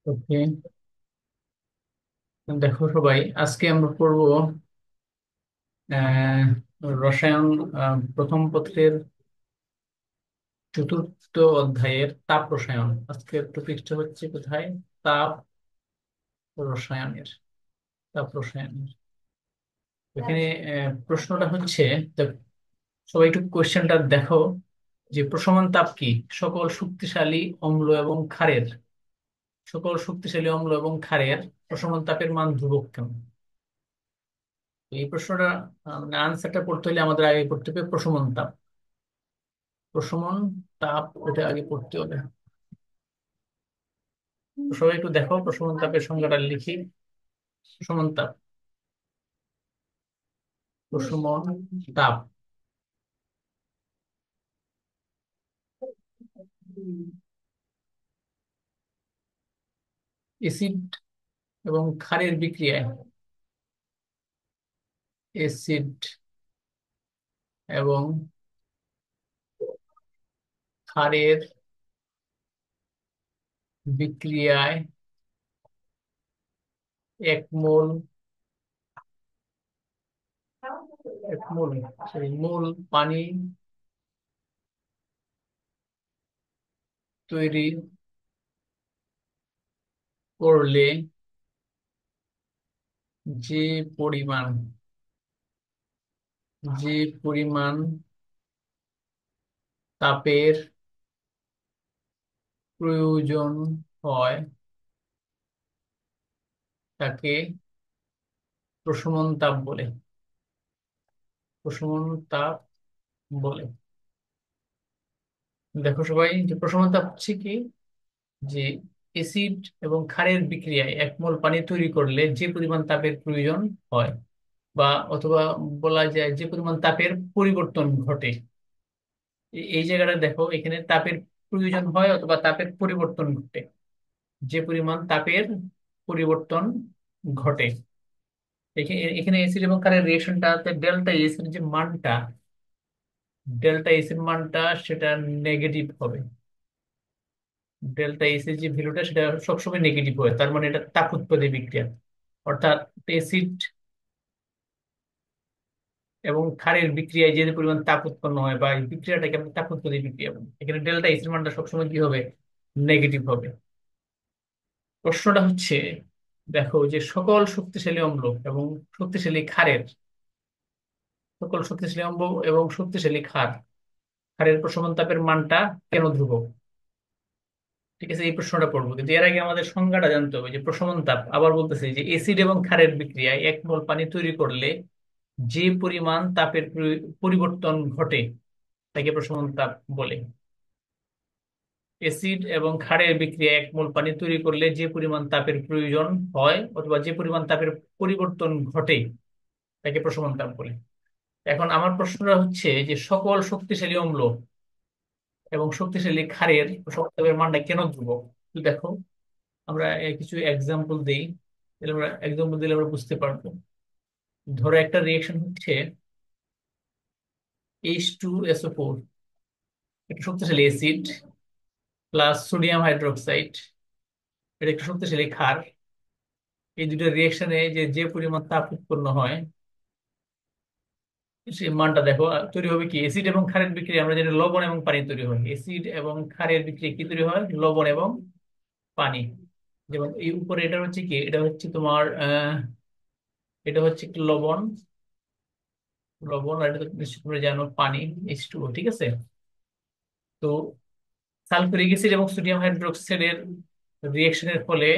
ওকে, দেখো সবাই, আজকে আমরা পড়বো আহ, রসায়ন, প্রথম পত্রের চতুর্থ অধ্যায়ের তাপ রসায়ন। আজকের টপিকটা হচ্ছে কোথায়? তাপ রসায়নের। তাপ রসায়নের এখানে প্রশ্নটা হচ্ছে, তা সবাই একটু কোয়েশ্চেনটা দেখো, যে প্রশমন তাপ কি? সকল শক্তিশালী অম্ল এবং ক্ষারের সকল শক্তিশালী অম্ল এবং ক্ষারের প্রশমন তাপের মান ধ্রুবক কেন? তো এই প্রশ্নটা আনসারটা করতে হলে আমাদের আগে করতে হবে প্রশমন তাপ। প্রশমন তাপ এটা আগে পড়তে হবে। তো সবাই একটু দেখো, প্রশমন তাপের সংজ্ঞাটা লিখি। প্রশমন তাপ, প্রশমন তাপ এসিড এবং ক্ষারের বিক্রিয়ায়, এসিড এবং ক্ষারের বিক্রিয়ায় এক মোল এক মোল সরি মোল পানি তৈরি করলে যে পরিমাণ যে পরিমাণ তাপের প্রয়োজন হয় তাকে প্রশমন তাপ বলে। প্রশমন তাপ বলে। দেখো সবাই, যে প্রশমন তাপ হচ্ছে কি, যে এসিড এবং ক্ষারের বিক্রিয়ায় এক মোল পানি তৈরি করলে যে পরিমাণ তাপের প্রয়োজন হয়, বা অথবা বলা যায় যে পরিমাণ তাপের পরিবর্তন ঘটে। এই জায়গাটা দেখো, এখানে তাপের প্রয়োজন হয় অথবা তাপের পরিবর্তন ঘটে, যে পরিমাণ তাপের পরিবর্তন ঘটে। এখানে এসিড এবং ক্ষারের রিয়েকশনটাতে ডেল্টা এস এর যে মানটা, ডেল্টা এস এর মানটা সেটা নেগেটিভ হবে। ডেল্টা এস এর যে ভ্যালুটা সেটা সবসময় নেগেটিভ হয়, তার মানে এটা তাপ উৎপাদী বিক্রিয়া। অর্থাৎ অ্যাসিড এবং ক্ষারের বিক্রিয়ায় যে পরিমাণ তাপ উৎপন্ন হয়, বা এই বিক্রিয়াটাকে আমরা তাপ উৎপাদী বিক্রিয়া বলি। এখানে ডেল্টা এস এর মানটা সবসময় কি হবে? নেগেটিভ হবে। প্রশ্নটা হচ্ছে, দেখো যে সকল শক্তিশালী অম্ল এবং শক্তিশালী ক্ষারের সকল শক্তিশালী অম্ল এবং শক্তিশালী ক্ষারের প্রশমন তাপের মানটা কেন ধ্রুবক? ঠিক আছে, এই প্রশ্নটা পড়বো, কিন্তু এর আগে আমাদের সংজ্ঞাটা জানতে হবে। যে প্রশমন তাপ, আবার বলতেছি, যে এসিড এবং ক্ষারের বিক্রিয়ায় এক মোল পানি তৈরি করলে যে পরিমাণ তাপের পরিবর্তন ঘটে তাকে প্রশমন তাপ বলে। এসিড এবং ক্ষারের বিক্রিয়ায় এক মোল পানি তৈরি করলে যে পরিমাণ তাপের প্রয়োজন হয় অথবা যে পরিমাণ তাপের পরিবর্তন ঘটে তাকে প্রশমন তাপ বলে। এখন আমার প্রশ্নটা হচ্ছে, যে সকল শক্তিশালী অম্ল এবং শক্তিশালী ক্ষারের প্রশমন তাপের মানটা কেন ধ্রুবক? একটু দেখো, আমরা কিছু এক্সাম্পল দিই, তাহলে আমরা এক্সাম্পল দিলে আমরা বুঝতে পারবো। ধরো একটা রিয়েকশন হচ্ছে H2SO4, একটা শক্তিশালী অ্যাসিড, প্লাস সোডিয়াম হাইড্রোক্সাইড, এটা একটা শক্তিশালী ক্ষার। এই দুটো রিয়েকশনে যে যে পরিমাণ তাপ উৎপন্ন হয়, সেই মানটা দেখো। তৈরি হবে কি, এসিড এবং ক্ষারের বিক্রিয়া আমরা যেটা লবণ এবং পানি তৈরি হয়। এসিড এবং ক্ষারের বিক্রিয়া কি তৈরি হয়? লবণ এবং পানি। যেমন এই উপরে এটা হচ্ছে কি, এটা হচ্ছে তোমার এটা হচ্ছে কি লবণ, লবণ, আর এটা তো নিশ্চয়ই তোমরা জানো পানি, H2O। ঠিক আছে, তো সালফিউরিক অ্যাসিড এবং সোডিয়াম হাইড্রোক্সাইডের রিয়েকশনের ফলে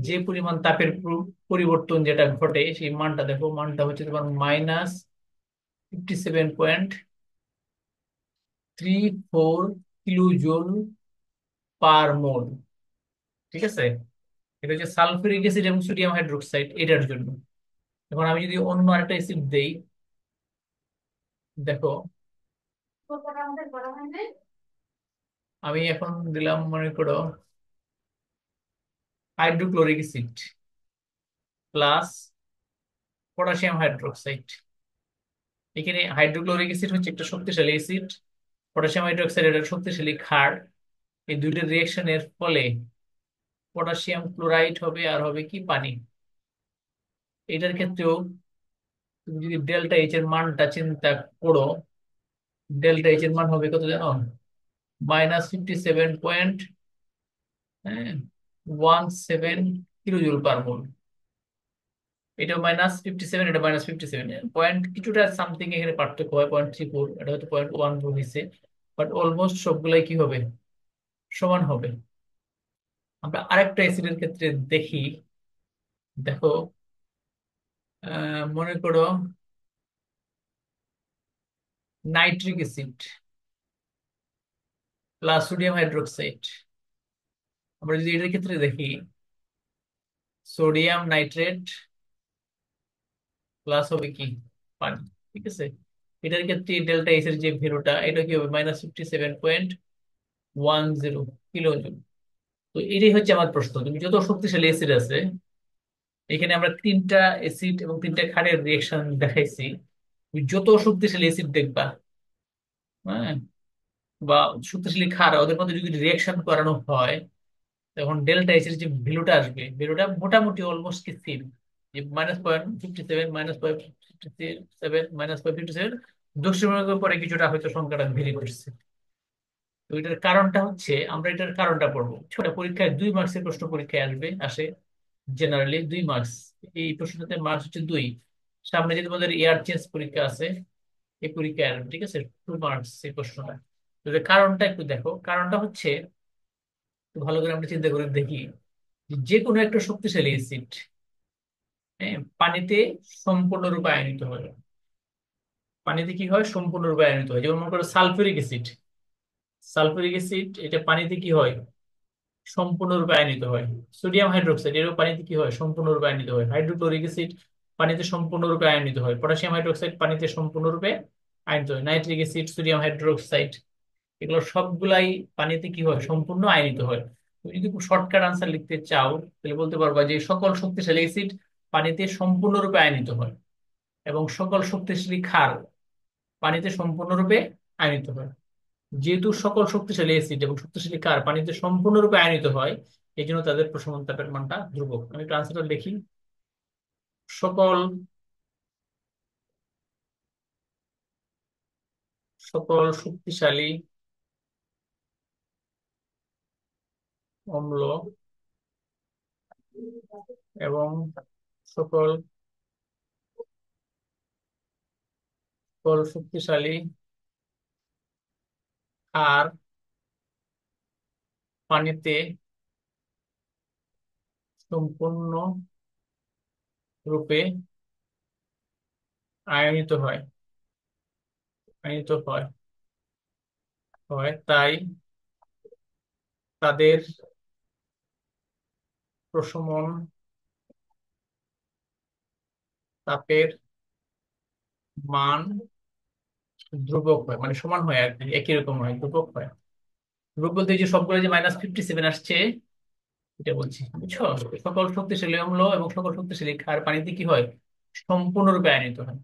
যে পরিমাণ তাপের পরিবর্তন যেটা ঘটে, সেই মানটা দেখো। মানটা হচ্ছে তোমার -57.34 কিলোজুল পার মোল। ঠিক আছে, এটা হচ্ছে সালফিউরিক অ্যাসিড এবং সোডিয়াম হাইড্রোক্সাইড এটার জন্য। এখন আমি যদি অন্য আরেকটা অ্যাসিড দেই, দেখো আমি এখন দিলাম, মনে করো hydrochloric acid plus potassium hydroxide. এখানে হাইড্রোক্লোরিক অ্যাসিড হচ্ছে একটা শক্তিশালী অ্যাসিড, পটাশিয়াম হাইড্রোক্সাইড একটা শক্তিশালী ক্ষার। এই দুইটা রিয়েকশনের ফলে পটাশিয়াম ক্লোরাইড হবে আর হবে কি পানি। এটার ক্ষেত্রেও তুমি যদি ডেল্টা এইচ এর মানটা চিন্তা করো, ডেল্টা এইচ এর মান হবে কত জানো? -57, 17 কিলোজুল পার মোল। এটা -57, এটা -57 পয়েন্ট কিছুটা সামথিং এখানে পার্থক্য হয়, 0.34, এটা হয়তো 0.14 হয়েছে, বাট অলমোস্ট সবগুলাই কি হবে? সমান হবে। আমরা আরেকটা অ্যাসিডের ক্ষেত্রে দেখি। দেখো, মনে করো nitric acid plus sodium hydroxide. আমরা যদি এটার ক্ষেত্রে দেখি, সোডিয়াম নাইট্রেট প্লাস হবে কি? পানি। ঠিক আছে, এটার ক্ষেত্রে ডেল্টা এস এর যে ভ্যালুটা, এটা কি হবে? -57.10 কিলো। তো এটাই হচ্ছে আমার প্রশ্ন, তুমি যত শক্তিশালী অ্যাসিড আছে, এখানে আমরা তিনটা অ্যাসিড এবং তিনটা ক্ষারের রিয়েকশন দেখাইছি, তুমি যত শক্তিশালী অ্যাসিড দেখবা, হ্যাঁ, বা শক্তিশালী ক্ষার, ওদের মধ্যে যদি রিয়েকশন করানো হয়, তখন ডেল্টা এইচ এর যে ভ্যালুটা আসবে, ভ্যালুটা মোটামুটি অলমোস্ট কি সেম, যে -0.57, -0.57, -0.57, দক্ষিণ পরে কিছুটা হয়তো সংখ্যাটা ভেরি করছে। তো এটার কারণটা হচ্ছে, আমরা এটার কারণটা পড়বো ছোট পরীক্ষায়, 2 মার্কসের প্রশ্ন পরীক্ষায় আসে জেনারেলি 2 মার্কস। এই প্রশ্নটাতে মার্কস হচ্ছে 2। সামনে যে তোমাদের এয়ার চেঞ্জ পরীক্ষা আছে, এই পরীক্ষায় আসবে, ঠিক আছে, 2 মার্কস এই প্রশ্নটা। তো এর কারণটা একটু দেখো, কারণটা হচ্ছে, একটু ভালো করে আমরা চিন্তা করে দেখি, যে যে কোনো একটা শক্তিশালী অ্যাসিড, হ্যাঁ, পানিতে সম্পূর্ণরূপে আয়নিত হয়। পানিতে কি হয়? সম্পূর্ণরূপে আয়নিত হয়। যেমন মনে করো সালফিউরিক অ্যাসিড, সালফিউরিক অ্যাসিড এটা পানিতে কি হয়? সম্পূর্ণরূপে আয়নিত হয়। সোডিয়াম হাইড্রোক্সাইড এরও পানিতে কি হয়? সম্পূর্ণরূপে আয়নিত হয়। হাইড্রোক্লোরিক অ্যাসিড পানিতে সম্পূর্ণরূপে আয়নিত হয়। পটাশিয়াম হাইড্রোক্সাইড পানিতে সম্পূর্ণরূপে আয়নিত হয়। নাইট্রিক অ্যাসিড, সোডিয়াম হাইড্রোক্সাইড, এগুলো সবগুলাই পানিতে কি হয়? সম্পূর্ণ আয়নিত হয়। তুমি যদি শর্টকাট আনসার লিখতে চাও, তাহলে বলতে পারবা যে সকল শক্তিশালী অ্যাসিড পানিতে সম্পূর্ণরূপে আয়নিত হয়, এবং সকল শক্তিশালী ক্ষার পানিতে সম্পূর্ণরূপে আয়নিত হয়। যেহেতু সকল শক্তিশালী অ্যাসিড এবং শক্তিশালী ক্ষার পানিতে সম্পূর্ণরূপে আয়নিত হয়, এই জন্য তাদের প্রশমন তাপের মানটা ধ্রুবক। আমি একটু আনসারটা লিখি। সকল সকল শক্তিশালী অম্ল এবং সকল সকল শক্তিশালী ক্ষার পানিতে সম্পূর্ণ রূপে আয়নিত হয়, আয়নিত হয় হয় তাই তাদের প্রশমন তাপের মান ধ্রুবক হয়, মানে সমান হয় আর কি, একই রকম হয়, ধ্রুবক হয়। ধ্রুবক বলতে এই যে সবগুলো যে -57 আসছে, এটা বলছি, বুঝছো? সকল শক্তিশালী অম্ল এবং সকল শক্তিশালী ক্ষার পানিতে কি হয়? সম্পূর্ণরূপে আয়নিত হয়।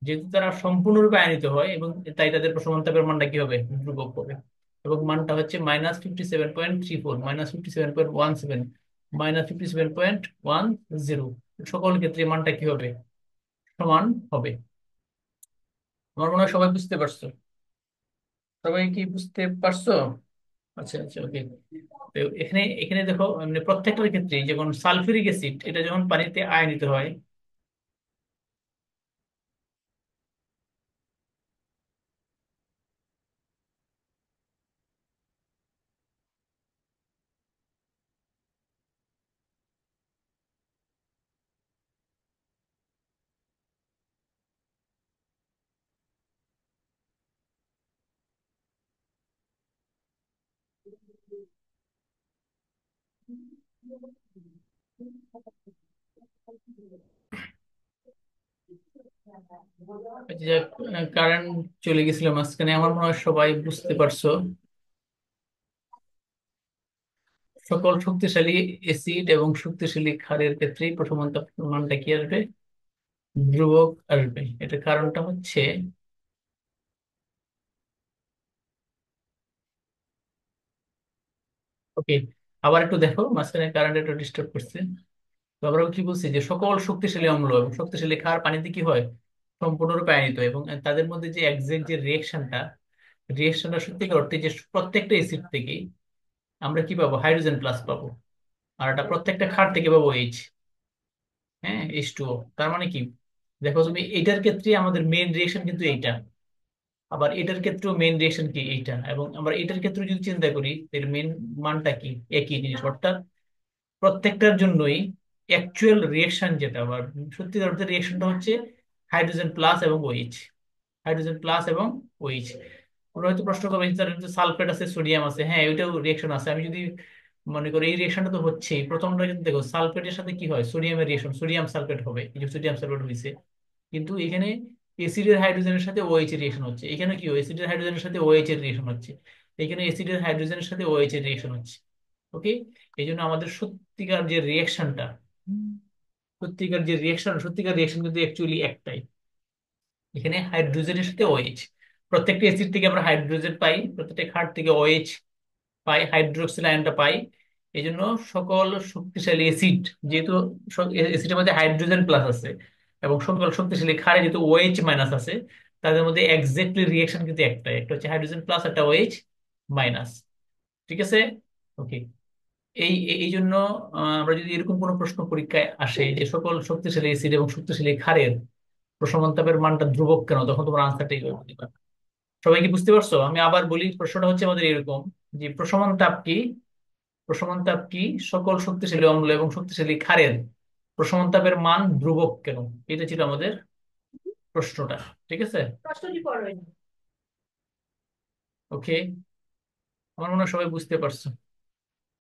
যেহেতু তারা সম্পূর্ণরূপে আয়নিত হয়, এবং তাই তাদের প্রশমন তাপের মানটা কি হবে? ধ্রুবক হবে। এবং মানটা হচ্ছে -57.34, -57.17, -57.10। সকল ক্ষেত্রে মানটা কি হবে? সমান হবে। আমার মনে হয় সবাই বুঝতে পারছো। সবাই কি বুঝতে পারছো? আচ্ছা আচ্ছা, ওকে। তো এখানে এখানে দেখো, মানে প্রত্যেকটার ক্ষেত্রে যেমন সালফিউরিক অ্যাসিড, এটা যখন পানিতে আয়নিত হয়, যে কারেন্ট চলে গেছিল মাঝখানে, আমার মনে হয় সবাই বুঝতে পারছো। সকল শক্তিশালী অ্যাসিড এবং শক্তিশালী ক্ষারের ক্ষেত্রে প্রশমন তাপের মানটা কি আসবে? ধ্রুবক আসবে। এটার কারণটা হচ্ছে, ওকে, আবার একটু দেখো, মাঝখানে কারেন্ট একটু ডিস্টার্ব করছে। তো আমরা কি বলছি যে সকল শক্তিশালী অম্ল এবং শক্তিশালী ক্ষার পানিতে কি হয়, সম্পূর্ণরূপে আয়নিত হয়, এবং তাদের মধ্যে যে একজ্যাক্ট যে রিয়েকশনটা সত্যিকার অর্থে যে প্রত্যেকটা এসিড থেকে আমরা কি পাবো, হাইড্রোজেন প্লাস পাবো। আর এটা প্রত্যেকটা ক্ষার থেকে পাবো এইচ, হ্যাঁ, H2O। তার মানে কি, দেখো তুমি এটার ক্ষেত্রে আমাদের মেইন রিয়েকশন কিন্তু এইটা, আবার এটার ক্ষেত্রেও মেইন রিয়েকশন কি এইটা, এবং আমরা এটার ক্ষেত্রে যদি চিন্তা করি এর মেইন মানটা কি, একই জিনিস। অর্থাৎ প্রত্যেকটার জন্যই অ্যাকচুয়াল রিয়েকশন যেটা, বা সত্যিকার অর্থে রিয়েকশনটা হচ্ছে হাইড্রোজেন প্লাস এবং ওইচ, হাইড্রোজেন প্লাস এবং ওইচ। ওরা হয়তো প্রশ্ন করবে যে তার সালফেট আছে, সোডিয়াম আছে, হ্যাঁ ওইটাও রিয়েকশন আছে। আমি যদি মনে করি এই রিয়েকশনটা তো হচ্ছেই, প্রথমটা কিন্তু দেখো সালফেটের সাথে কি হয়, সোডিয়ামের রিয়েকশন, সোডিয়াম সালফেট হবে, এই যে সোডিয়াম সালফেট হয়েছে। কিন্তু এখানে এসিডের হাইড্রোজেনের সাথে ওএইচ এর রিয়েকশন হচ্ছে, এখানে কি এসিডের হাইড্রোজেনের সাথে ওএইচ এর রিয়েকশন হচ্ছে, এখানে এসিডের হাইড্রোজেনের সাথে ওএইচ এর রিয়েকশন হচ্ছে। ওকে, এই জন্য আমাদের সত্যিকার যে রিয়েকশনটা, সত্যিকার রিয়েকশন কিন্তু অ্যাকচুয়ালি একটাই, এখানে হাইড্রোজেনের সাথে ওএইচ। প্রত্যেকটা অ্যাসিড থেকে আমরা হাইড্রোজেন পাই, প্রত্যেকটা ক্ষার থেকে ওএইচ পাই, হাইড্রোক্সিল আয়নটা পাই। এই জন্য সকল শক্তিশালী অ্যাসিড, যেহেতু অ্যাসিডের মধ্যে হাইড্রোজেন প্লাস আছে, এবং সকল শক্তিশালী ক্ষারে যেহেতু ওএইচ মাইনাস আছে, তাদের মধ্যে এক্স্যাক্টলি রিয়েকশন কিন্তু একটাই, একটা হচ্ছে হাইড্রোজেন প্লাস, একটা ওএইচ মাইনাস। ঠিক আছে, ওকে। এই জন্য আমরা যদি এরকম কোনো প্রশ্ন পরীক্ষায় আসে যে সকল শক্তিশালী অ্যাসিড এবং শক্তিশালী ক্ষারের প্রশমন তাপের মানটা ধ্রুবক কেন, তখন তোমার আনসারটা এইভাবে দিবা। সবাই কি বুঝতে পারছো? আমি আবার বলি, প্রশ্নটা হচ্ছে আমাদের এরকম যে প্রশমন তাপ কি সকল শক্তিশালী অম্ল এবং শক্তিশালী ক্ষারের প্রশমন তাপের মান ধ্রুবক কেন, এটা ছিল আমাদের প্রশ্নটা। ঠিক আছে, প্রশ্নটি পড়ো। ওকে, আমার মনে হয় সবাই বুঝতে পারছো।